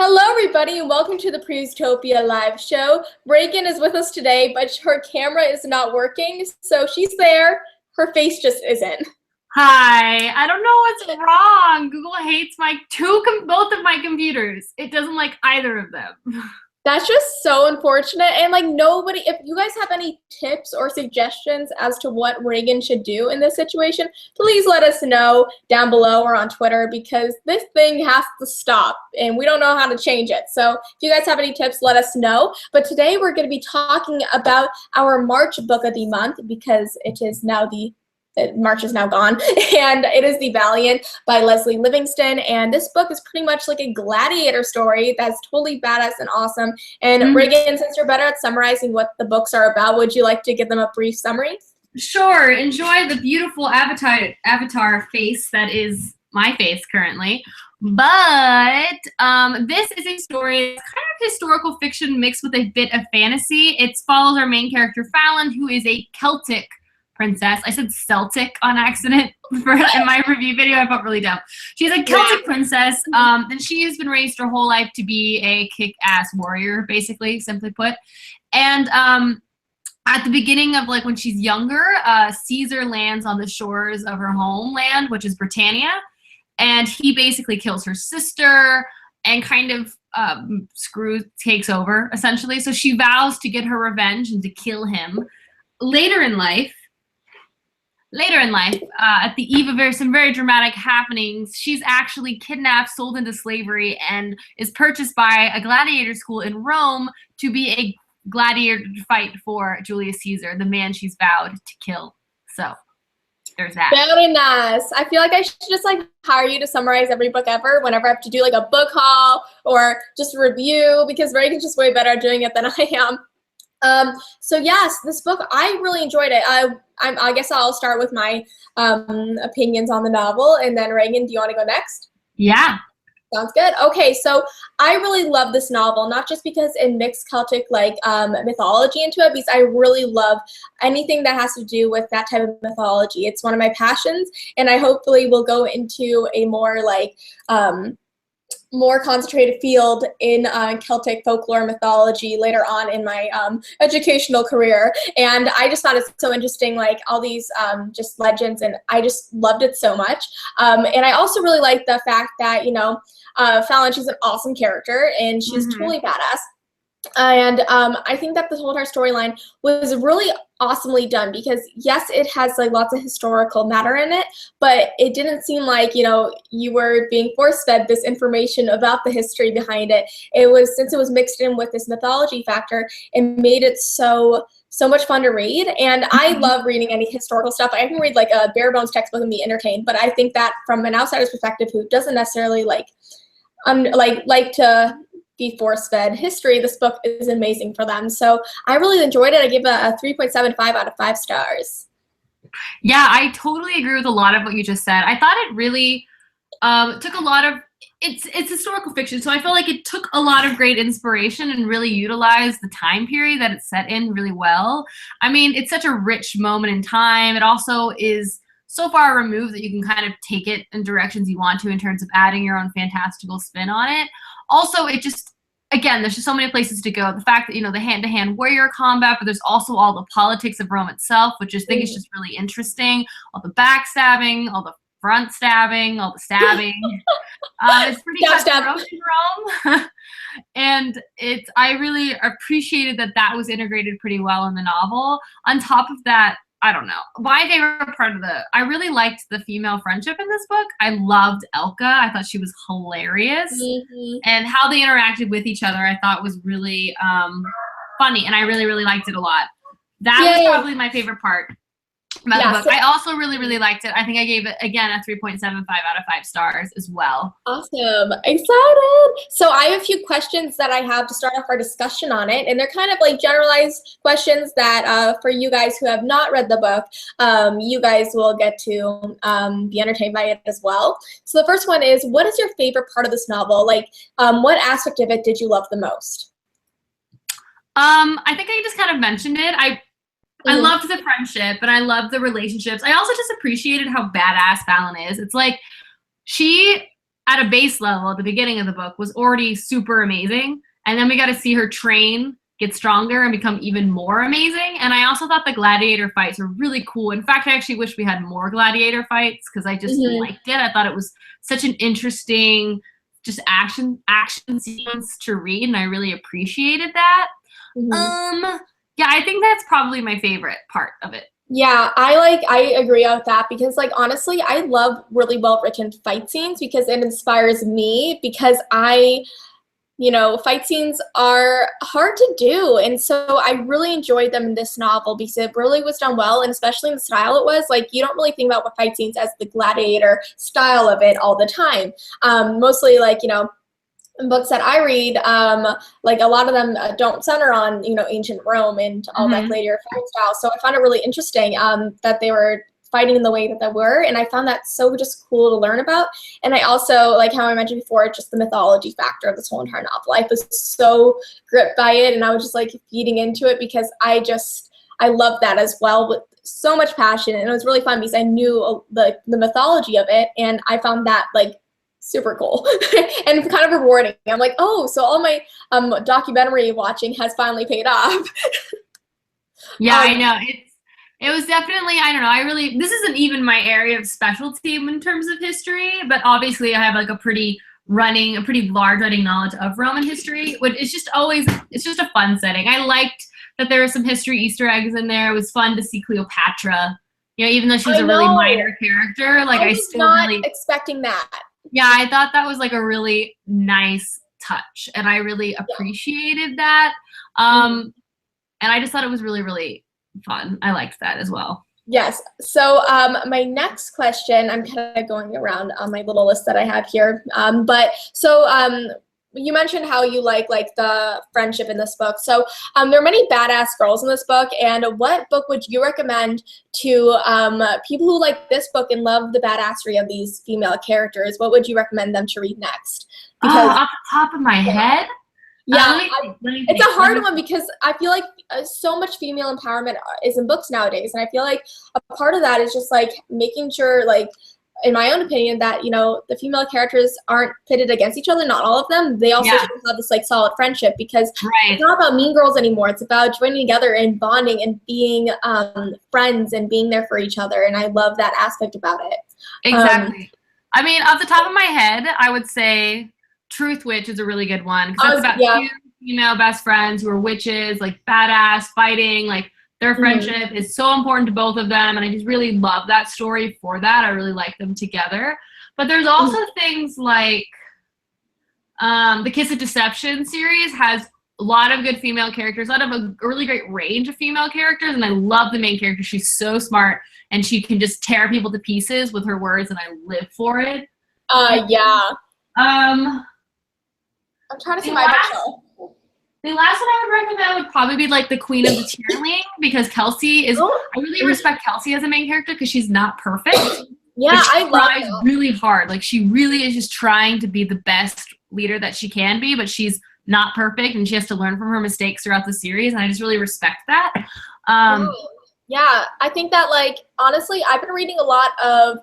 Hello, everybody, and welcome to the Utopia live show. Reagan is with us today, but her camera is not working, so she's there. Her face just isn't. Hi, I don't know what's wrong. Google hates both of my computers. It doesn't like either of them. That's just so unfortunate. And like nobody, if you guys have any tips or suggestions as to what Reagan should do in this situation, please let us know down below or on Twitter, because this thing has to stop and we don't know how to change it. So if you guys have any tips, let us know. But today we're going to be talking about our March book of the month, because March is now gone, and it is The Valiant by Leslie Livingston. And this book is pretty much like a gladiator story that's totally badass and awesome. And Reagan, since you're better at summarizing what the books are about, would you like to give them a brief summary? Sure. Enjoy the beautiful avatar face that is my face currently. But this is a story, it's kind of historical fiction mixed with a bit of fantasy. It follows our main character, Fallon, who is a Celtic princess. I said Celtic on accident in my review video. I felt really dumb. She's a Celtic princess, and she has been raised her whole life to be a kick-ass warrior, basically, simply put. And at the beginning of when she's younger, Caesar lands on the shores of her homeland, which is Britannia, and he basically kills her sister and kind of takes over, essentially. So she vows to get her revenge and to kill him. Later in life, at the eve of some very dramatic happenings, she's actually kidnapped, sold into slavery, and is purchased by a gladiator school in Rome to be a gladiator to fight for Julius Caesar, the man she's vowed to kill. So there's that. Very nice. I feel like I should just hire you to summarize every book ever whenever I have to do a book haul or just a review, because Reagan's just way better at doing it than I am. So yes, this book, I really enjoyed it. I guess I'll start with my opinions on the novel, and then Reagan, do you want to go next? Yeah. Sounds good. Okay, so I really love this novel, not just because it mixed Celtic mythology into it, because I really love anything that has to do with that type of mythology. It's one of my passions, and I hopefully will go into a more concentrated field in Celtic folklore mythology later on in my educational career. And I just thought it's so interesting, all these just legends, and I just loved it so much. And I also really like the fact that, Fallon, she's an awesome character, and she's totally badass. And I think that the whole entire storyline was really awesomely done, because yes, it has lots of historical matter in it, but it didn't seem like you were being force-fed this information about the history behind it. Since it was mixed in with this mythology factor, it made it so much fun to read. And I love reading any historical stuff. I can read a bare bones textbook and be entertained, but I think that from an outsider's perspective who doesn't necessarily like to be force-fed history, this book is amazing for them. So I really enjoyed it. I give it a 3.75 out of 5 stars. Yeah, I totally agree with a lot of what you just said. I thought it really took a lot of, it's historical fiction, so I feel like it took a lot of great inspiration and really utilized the time period that it's set in really well. I mean, it's such a rich moment in time. It also is so far removed that you can kind of take it in directions you want to in terms of adding your own fantastical spin on it. Also, it just, again, there's just so many places to go. The fact that, the hand-to-hand warrior combat, but there's also all the politics of Rome itself, which I think is just really interesting. All the backstabbing, all the front stabbing, all the stabbing. It's pretty cutthroat in Rome. And I really appreciated that was integrated pretty well in the novel. On top of that, I don't know. My favorite part I really liked the female friendship in this book. I loved Elka. I thought she was hilarious. And how they interacted with each other, I thought was really funny. And I really, really liked it a lot. That was probably my favorite part about the book. I also really, really liked it. I think I gave it, again, a 3.75 out of 5 stars as well. Awesome. Excited. So I have a few questions that I have to start off our discussion on it. And they're kind of generalized questions that for you guys who have not read the book, you guys will get to be entertained by it as well. So the first one is, what is your favorite part of this novel? What aspect of it did you love the most? I think I just kind of mentioned it. I loved the friendship, and I loved the relationships. I also just appreciated how badass Fallon is. It's she at a base level at the beginning of the book was already super amazing. And then we got to see her train, get stronger, and become even more amazing. And I also thought the gladiator fights were really cool. In fact, I actually wish we had more gladiator fights because I just liked it. I thought it was such an interesting just action sequence to read, and I really appreciated that. Yeah, I think that's probably my favorite part of it. Yeah, I agree with that because like honestly, I love really well-written fight scenes because it inspires me because fight scenes are hard to do. And so I really enjoyed them in this novel because it really was done well, and especially in the style it was. Like, you don't really think about fight scenes as the gladiator style of it all the time. Mostly, like, in books that I read, like a lot of them don't center on, ancient Rome and all that gladiator fight style. So I found it really interesting that they were fighting in the way that they were, and I found that so just cool to learn about. And I also, like how I mentioned before, just the mythology factor of this whole entire novel. I was so gripped by it, and I was just like feeding into it because I love that as well with so much passion. And it was really fun because I knew the mythology of it, and I found that like super cool and kind of rewarding. I'm like, oh, so all my documentary watching has finally paid off. Yeah, I know. It was definitely, I don't know, this isn't even my area of specialty in terms of history, but obviously I have like a pretty large running knowledge of Roman history, which is just it's just a fun setting. I liked that there were some history Easter eggs in there. It was fun to see Cleopatra, even though she was a really minor character. Like, I was still not expecting that. Yeah, I thought that was like a really nice touch, and I really appreciated that. And I just thought it was really, really fun. I liked that as well. Yes. So my next question, I'm kind of going around on my little list that I have here. You mentioned how you like the friendship in this book. So there are many badass girls in this book, and what book would you recommend to people who like this book and love the badassery of these female characters? What would you recommend them to read next? Because off the top of my head? Yeah, it's a hard one because I feel like so much female empowerment is in books nowadays, and I feel like a part of that is just like making sure, like, in my own opinion, that the female characters aren't pitted against each other. Not all of them. They also should have this like solid friendship because it's not about mean girls anymore. It's about joining together and bonding and being friends and being there for each other. And I love that aspect about it. Exactly. I mean, off the top of my head, I would say Truth Witch is a really good one because that's about two female best friends who are witches, like badass, fighting, like their friendship is so important to both of them, and I just really love that story for that. I really like them together. But there's also things like the Kiss of Deception series has a lot of good female characters, a lot of a really great range of female characters, and I love the main character. She's so smart, and she can just tear people to pieces with her words, and I live for it. Yeah. I'm trying to see my bookshelf. The last one I would recommend would probably be like the Queen of the Tierling, because Kelsey is, I really respect Kelsey as a main character because she's not perfect. Yeah, I love tries really hard. Like, she really is just trying to be the best leader that she can be, but she's not perfect, and she has to learn from her mistakes throughout the series, and I just really respect that. Yeah, I think that, like, honestly, I've been reading a lot of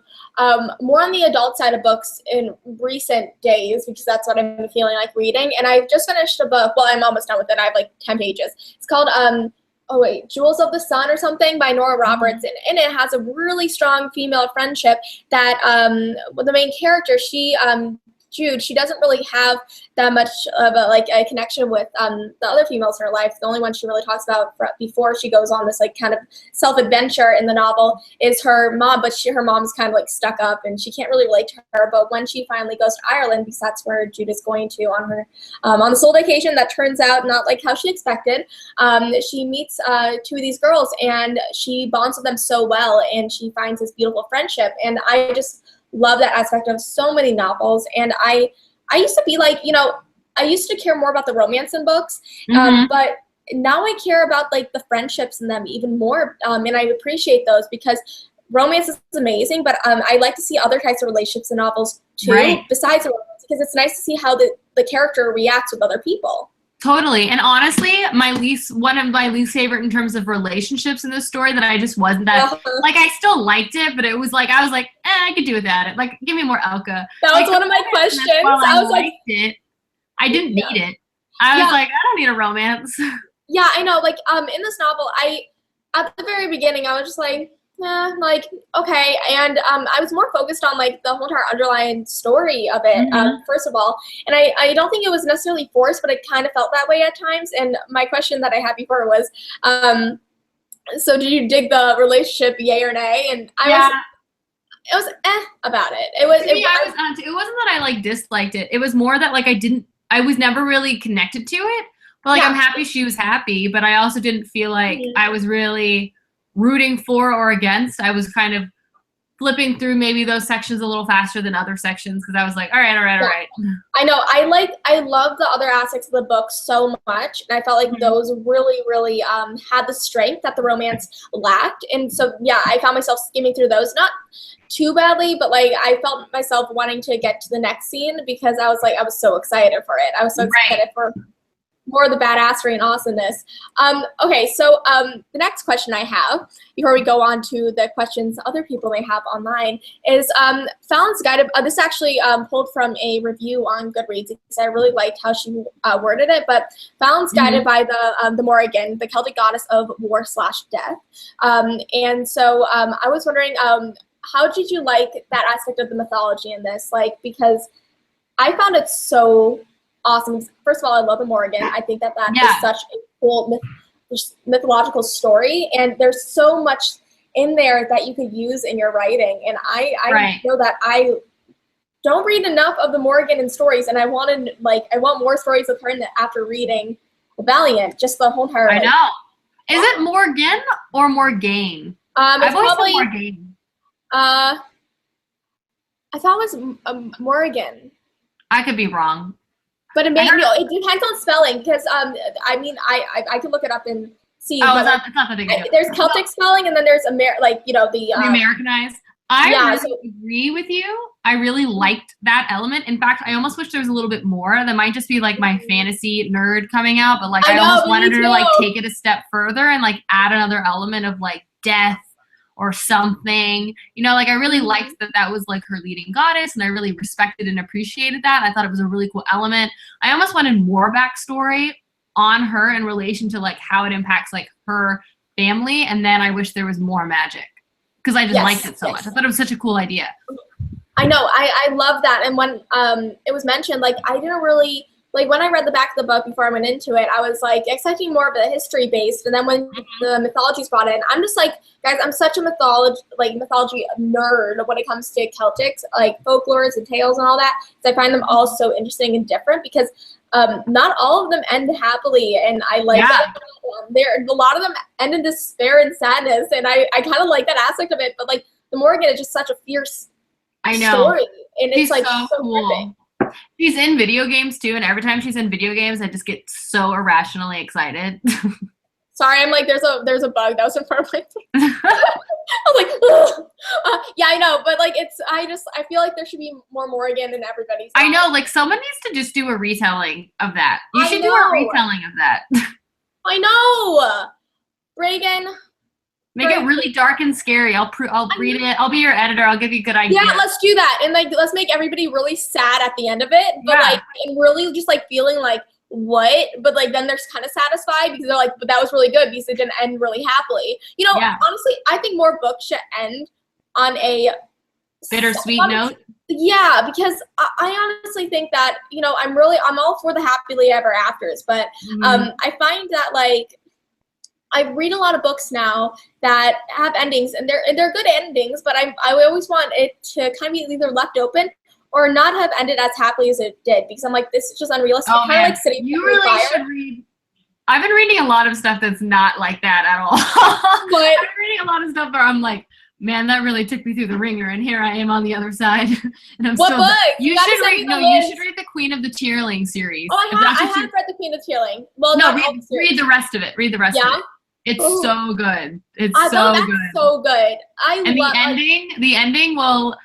more on the adult side of books in recent days because that's what I've been feeling like reading. And I've just finished a book. Well, I'm almost done with it. I have like 10 pages. It's called, Jewels of the Sun or something by Nora Roberts. And it has a really strong female friendship that the main character, Jude, she doesn't really have that much of a connection with the other females in her life. The only one she really talks about before she goes on this like kind of self-adventure in the novel is her mom, but her mom's kind of like stuck up and she can't really relate to her. But when she finally goes to Ireland, because that's where Jude is going to on her on this whole vacation that turns out not like how she expected, she meets two of these girls and she bonds with them so well, and she finds this beautiful friendship. And I just love that aspect of so many novels. And I used to be like, I used to care more about the romance in books, but now I care about like the friendships in them even more, and I appreciate those because romance is amazing, but I like to see other types of relationships in novels too, besides romance, because it's nice to see how the character reacts with other people. Totally. And honestly, one of my least favorite in terms of relationships in this story that I just wasn't that, like, I still liked it, but it was like, I was like, I could do without it. Like, give me more Elka. That was like, one of my questions. I was like, it. I didn't need it. I was like, I don't need a romance. Yeah, I know. Like, in this novel, at the very beginning, I was just like, like, okay. And I was more focused on, like, the whole entire underlying story of it, first of all. And I don't think it was necessarily forced, but it kind of felt that way at times. And my question that I had before was, so did you dig the relationship, yay or nay? And it was about it. It wasn't that I, like, disliked it. It was more that, like, I was never really connected to it. But, like, I'm happy she was happy, but I also didn't feel like I was really rooting for or against. I was kind of flipping through maybe those sections a little faster than other sections because I was like, all right. I know. I love the other aspects of the book so much, and I felt like those really, really had the strength that the romance lacked. And so, yeah, I found myself skimming through those, not too badly, but, like, I felt myself wanting to get to the next scene because I was so excited for it. I was so excited for more of the badassery and awesomeness. Okay, so the next question I have, before we go on to the questions other people may have online, is Fallon's Guide. This actually pulled from a review on Goodreads because I really liked how she worded it. But Fallon's guided by the Morrigan, the Celtic goddess of war/death. And so I was wondering, how did you like that aspect of the mythology in this? Like, because I found it so awesome. First of all, I love the Morrigan. I think that is such a cool mythological story, and there's so much in there that you could use in your writing. And I know that I don't read enough of the Morrigan in stories, and I want more stories of her after reading the Valiant. Just the whole entire. I know. Is it Morgan or Morgaine? It's probably Morgaine. I thought it was Morrigan. I could be wrong. But it depends on spelling because I mean I can look it up and see. Oh, it's not that big a deal. There's Celtic spelling and then there's the Americanized. I really agree with you. I really liked that element. In fact, I almost wish there was a little bit more. That might just be like my fantasy nerd coming out, but like I almost wanted her to like take it a step further and like add another element of like death or something, like I really liked that was like her leading goddess, and I really respected and appreciated that. I thought it was a really cool element. I almost wanted more backstory on her in relation to like how it impacts like her family, and then I wish there was more magic because I just liked it so much. I thought it was such a cool idea. I know, I love that, and when it was mentioned, like I didn't really. Like, when I read the back of the book before I went into it, I was, like, expecting more of the history-based. And then when the mythology's brought in, I'm just like, guys, I'm such a mythology nerd when it comes to Celtics, like, folklores and tales and all that. So I find them all so interesting and different because not all of them end happily. And I like that. A lot of them end in despair and sadness. And I kind of like that aspect of it. But, like, the Morrigan is just such a fierce story. And it's, like, so cool. Perfect. She's in video games too, and every time she's in video games, I just get so irrationally excited. Sorry, I'm like, there's a bug that was in front of my face. I was like, yeah, I know, but like, I feel like there should be more Morrigan in everybody's. I know, like someone needs to just do a retelling of that. You should do a retelling of that. I know, Reagan. Make it really dark and scary. I'll read it. I'll be your editor. I'll give you good ideas. Yeah, let's do that. And like, let's make everybody really sad at the end of it. But like, and really just like feeling like, what? But like, then they're kind of satisfied because they're like, but that was really good because it didn't end really happily. Honestly, I think more books should end on a bittersweet note. Yeah, because I honestly think that, I'm all for the happily ever afters. But I find that like, I read a lot of books now that have endings, and they're good endings, but I always want it to kind of be either left open or not have ended as happily as it did, because I'm like, this is just unrealistic. Oh, kind of like City you really should read. I've been reading a lot of stuff that's not like that at all. I've been reading a lot of stuff where I'm like, man, that really took me through the ringer, and here I am on the other side. And I'm what book? You should read the Queen of the Tierling series. Oh, I have read the Queen of the Tierling. Well, no, read the rest of it. Read the rest of it. It's so good. It's so good. So good. The ending will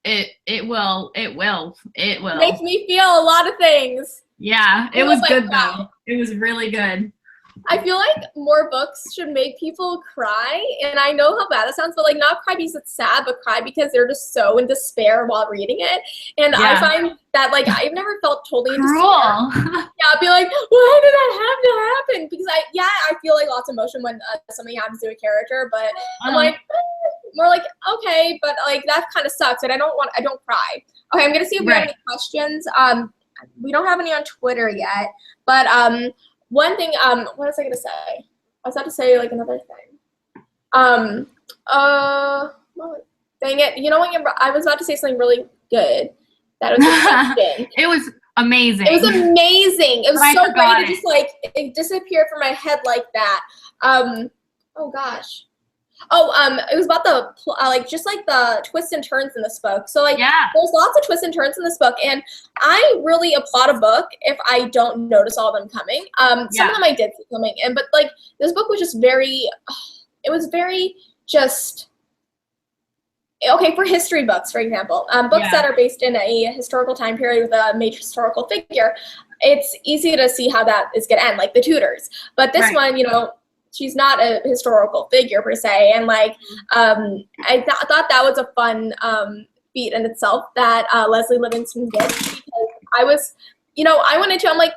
it will make me feel a lot of things. Yeah, it was like, good wow. though. It was really good. I feel like more books should make people cry, and I know how bad that sounds, but like not cry because it's sad, but cry because they're just so in despair while reading it. And I find that like I've never felt totally in despair. Yeah, I'll be like, why did that have to happen? Because I feel like lots of emotion when something happens to a character, but I'm like more like okay, but like that kind of sucks, and I don't cry. Okay, I'm gonna see if we have any questions. We don't have any on Twitter yet, but one thing, what was I gonna say? I was about to say like another thing. Dang it! You know when I was about to say something really good. That was a question. It was amazing. It was amazing. It was so great. It just like it disappeared from my head like that. Oh gosh. It was about the like just like the twists and turns in this book. So like there's lots of twists and turns in this book, and I really applaud a book if I don't notice all of them coming. Some of them I did see coming, but like this book was just very, it was very just okay for history books, for example, books that are based in a historical time period with a major historical figure. It's easy to see how that is going to end, like the Tudors. But this one, you know, she's not a historical figure per se, and like I thought that was a fun feat in itself that Leslie Livingston did, because I was, you know, I went into, I'm like,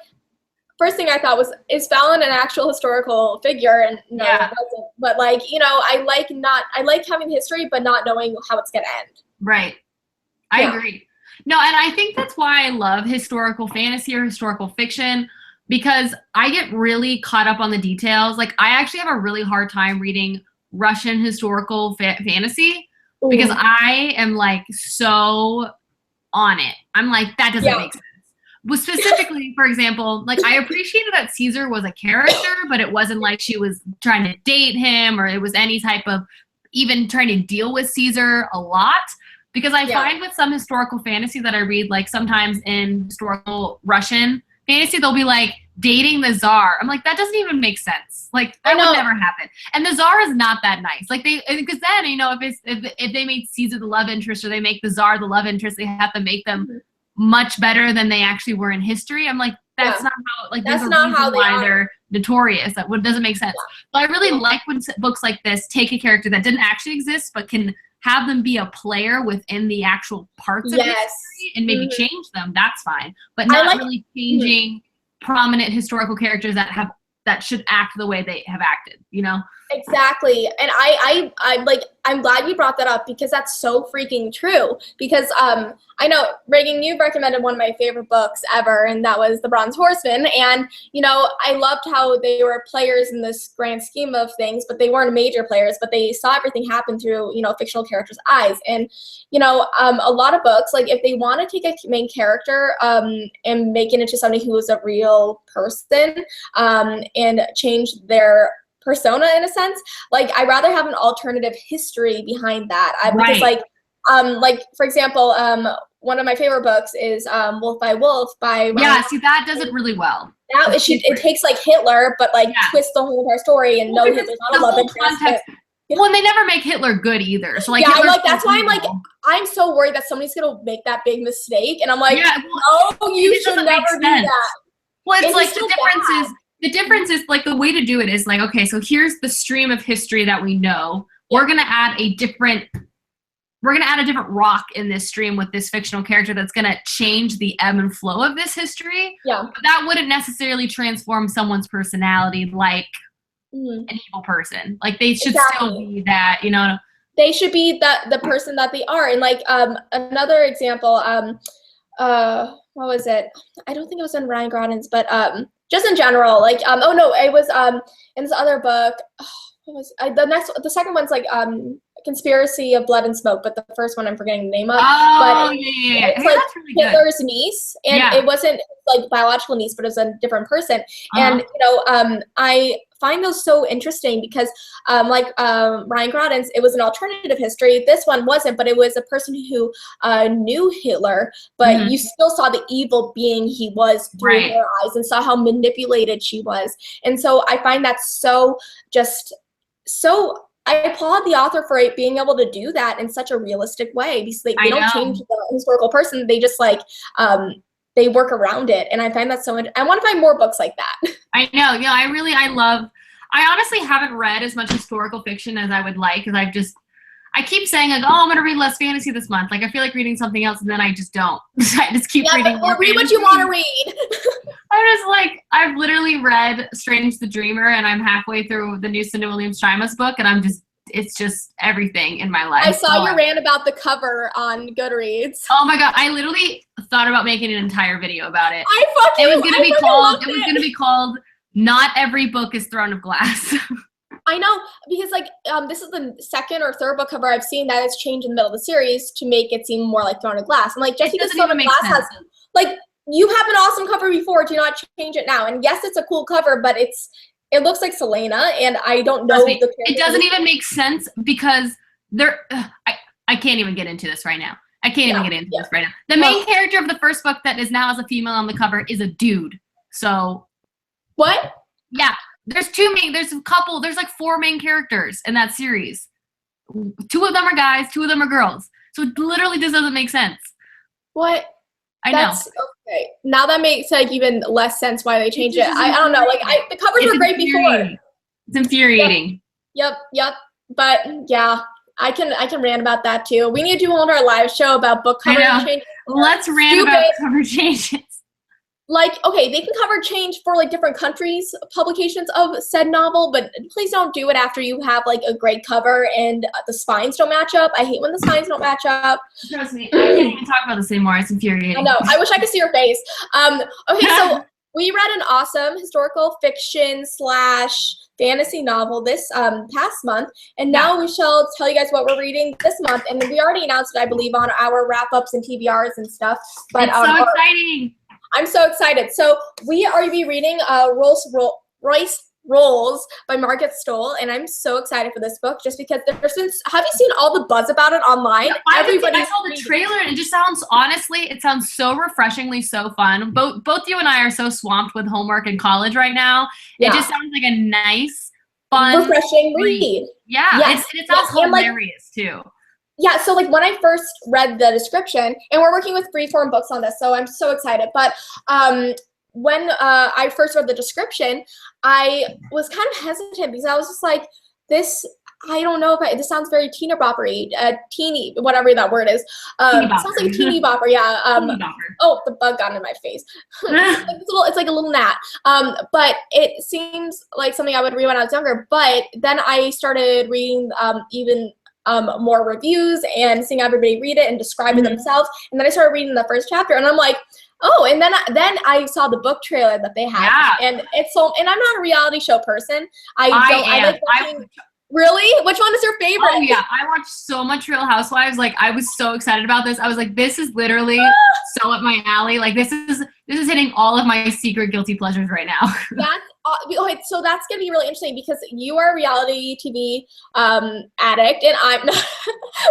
first thing I thought was, is Fallon an actual historical figure? And no, it wasn't. But like, you know, I like having history, but not knowing how it's gonna end. Right. I agree. No, and I think that's why I love historical fantasy or historical fiction, because I get really caught up on the details. Like, I actually have a really hard time reading Russian historical fantasy because I am like so on it. I'm like, that doesn't make sense. Well, specifically, for example, like I appreciated that Caesar was a character, but it wasn't like she was trying to date him, or it was any type of even trying to deal with Caesar a lot. Because I find with some historical fantasy that I read, like sometimes in historical Russian fantasy, they'll be like dating the Tsar. I'm like, that doesn't even make sense. Like that would never happen. And the Tsar is not that nice. Like because then, you know, if they make Caesar the love interest, or they make the Tsar the love interest, they have to make them much better than they actually were in history. I'm like, that's not how, like, that's not how they're notorious. That doesn't make sense. But I really like when books like this take a character that didn't actually exist, but can have them be a player within the actual parts of history and maybe change them. That's fine. But not really changing prominent historical characters that should act the way they have acted, you know? Exactly. And I'm glad you brought that up, because that's so freaking true. Because I know, Reagan, you've recommended one of my favorite books ever, and that was The Bronze Horseman. And, you know, I loved how they were players in this grand scheme of things, but they weren't major players, but they saw everything happen through, you know, fictional characters' eyes. And, you know, a lot of books, like if they want to take a main character and make it into somebody who is a real person and change their persona in a sense, like I'd rather have an alternative history behind that. Because like for example, one of my favorite books is Wolf by Wolf by see, that does it really well. It takes like Hitler, but like twists the whole entire story, and no, Hitler's not a love interest. Well, and they never make Hitler good either. So like, that's why I'm like, I'm so worried that somebody's gonna make that big mistake, and I'm like, no, you should never do that. Well, it's like the difference is like the way to do it is like, okay, so here's the stream of history that we know. We're gonna add a different rock in this stream with this fictional character that's gonna change the ebb and flow of this history. Yeah. But that wouldn't necessarily transform someone's personality like an evil person. Like they should still be that, you know. They should be the person that they are. And like another example, what was it? I don't think it was in Ryan Gronin's, but just in general, like oh no, it was in this other book. The second one's like Conspiracy of Blood and Smoke, but the first one I'm forgetting the name of. It's like really Hitler's niece, and it wasn't like biological niece, but it was a different person. And you know, I find those so interesting because like Ryan Gronin's, it was an alternative history. This one wasn't, but it was a person who knew Hitler, but you still saw the evil being he was through her eyes, and saw how manipulated she was. And so I find that so I applaud the author for being able to do that in such a realistic way, because they don't change the historical person. They just like they work around it. And I find that so I want to find more books like that. I know. Yeah, I honestly haven't read as much historical fiction as I would like, because I keep saying, like, oh, I'm going to read less fantasy this month. Like, I feel like reading something else, and then I just don't. I just keep reading more read what you want to read. I'm just like, I've literally read Strange the Dreamer, and I'm halfway through the new Cindy Williams-Chima's book, and it's just everything in my life. I saw your rant about the cover on Goodreads. Oh my God, I literally thought about making an entire video about it. It was gonna be called Not Every Book is Throne of Glass. I know, because like this is the second or third book cover I've seen that has changed in the middle of the series to make it seem more like Throne of Glass. And like, just because Throne of Glass has, like, you have an awesome cover before, do not change it now. And yes, it's a cool cover, but it looks like Selena, and I don't know the character. It doesn't even make sense, because I can't even get into this right now. I can't even get into this right now. The main character of the first book that is now as a female on the cover is a dude. So what? Yeah. There's like 4 main characters in that series. 2 of them are guys, 2 of them are girls. So it literally just doesn't make sense. What? I know. Okay. Now that makes like even less sense why they changed it. I don't know. Like the covers were great before. It's infuriating. Yep. But yeah, I can rant about that too. We need to hold our live show about book cover changes. Let's rant about cover changes. Like, okay, they can cover change for like different countries' publications of said novel, but please don't do it after you have like a great cover and the spines don't match up. I hate when the spines don't match up. Trust me, I can't even talk about this anymore. It's infuriating. I know. I wish I could see your face. Okay, so we read an awesome historical fiction / fantasy novel this past month, and now we shall tell you guys what we're reading this month. And we already announced it, I believe, on our wrap-ups and TBRs and stuff. But it's so exciting. I'm so excited. So we are going to be reading Royce Rolls by Margaret Stoll, and I'm so excited for this book just because have you seen all the buzz about it online? I saw the trailer, and it just sounds so refreshingly so fun. Both you and I are so swamped with homework in college right now. It just sounds like a nice, fun, refreshing read. Yeah, yes. It sounds hilarious too. Yeah, so like when I first read the description, and we're working with Freeform Books on this, so I'm so excited. But when I first read the description, I was kind of hesitant because I was just like, I don't know if this sounds very teeny boppery, teeny, whatever that word is. It sounds like a teeny bopper, yeah. Teeny bopper. Oh, the bug got in my face. It's like a little gnat. But it seems like something I would read when I was younger. But then I started reading even more reviews and seeing everybody read it and describe it themselves. And then I started reading the first chapter, and I'm like, oh, and then I saw the book trailer that they had, and and I'm not a reality show person. I like watching. Really? Which one is your favorite? Oh yeah, I watched so much Real Housewives. Like, I was so excited about this. I was like, this is literally so up my alley. Like, this is hitting all of my secret guilty pleasures right now. So that's gonna be really interesting because you are a reality TV addict, and I'm not.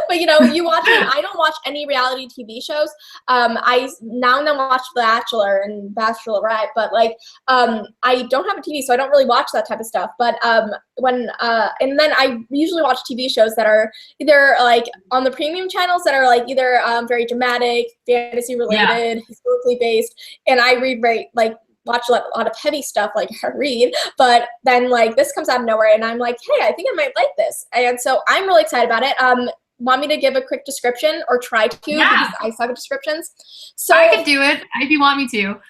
But you watch it. I don't watch any reality TV shows. I now and then watch Bachelor and Bachelorette, but like I don't have a TV, so I don't really watch that type of stuff. But and then I usually watch TV shows that are either like on the premium channels that are like either very dramatic, fantasy related, historically based, and I watch a lot of heavy stuff like I read, but then like this comes out of nowhere and I'm like, hey, I think I might like this. And so I'm really excited about it. Want me to give a quick description or try to because I suck at descriptions? So I can do it if you want me to.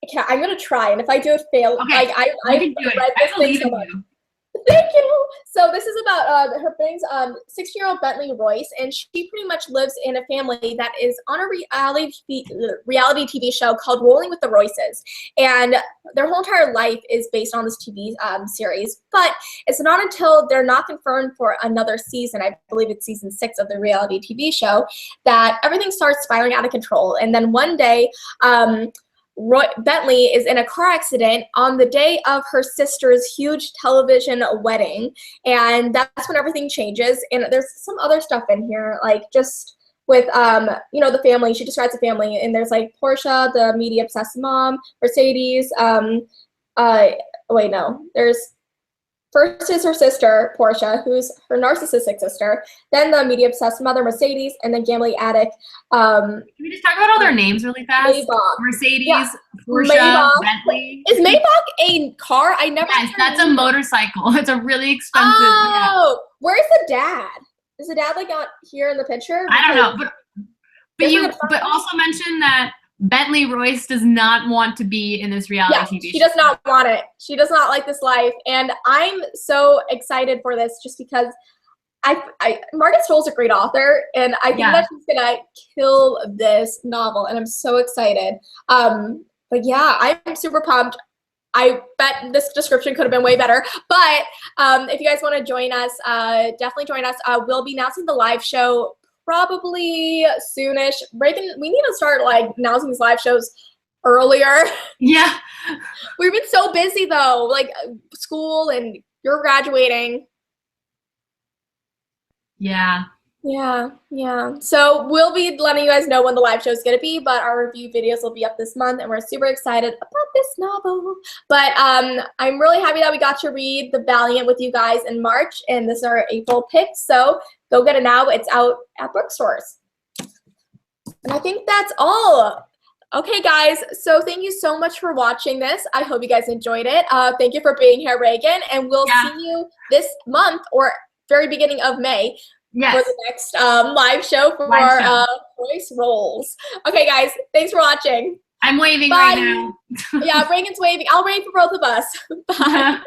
Okay, I'm gonna try, and if I do it fail, okay, I can do it. I believe in you. Thank you. So this is about her brings 16-year-old Bentley Royce, and she pretty much lives in a family that is on a reality TV show called Rolling with the Royces, and their whole entire life is based on this TV series. But it's not until they're not confirmed for another season, I believe it's season 6 of the reality TV show, that everything starts spiraling out of control. And then one day, Bentley is in a car accident on the day of her sister's huge television wedding, and that's when everything changes. And there's some other stuff in here, like just with the family. She describes the family, and there's like Portia, the media obsessed mom, Mercedes. There's First is her sister, Portia, who's her narcissistic sister. Then the media-obsessed mother, Mercedes, and then gambling addict. Can we just talk about all their names really fast? Maybach. Mercedes, Yeah. Porsche, Maybach. Bentley. Is Maybach a car? I never. Yes, that's a motorcycle. It's a really expensive. Oh, where's the dad? Is the dad like not here in the picture? I don't know, but also mention that Bentley Royce does not want to be in this reality TV show. She does not want it. She does not like this life, and I'm so excited for this just because Margaret Stoll's a great author, and I think that she's gonna kill this novel, and I'm so excited. But yeah, I'm super pumped. I bet this description could have been way better, but if you guys want to join us, definitely join us. We'll be announcing the live show probably soonish. Reagan, we need to start like announcing these live shows earlier. Yeah. We've been so busy though, like school and you're graduating. Yeah. Yeah. So we'll be letting you guys know when the live show is going to be, but our review videos will be up this month, and we're super excited about this novel. But I'm really happy that we got to read The Valiant with you guys in March, and this is our April picks. So go get it now. It's out at bookstores. And I think that's all. Okay, guys, so thank you so much for watching this. I hope you guys enjoyed it. Thank you for being here, Reagan, and we'll see you this month or very beginning of May. Yes. For the next live show for voice roles. Okay, guys, thanks for watching. I'm waving Bye. right now. Yeah, Reagan's waving. I'll wave for both of us. Bye.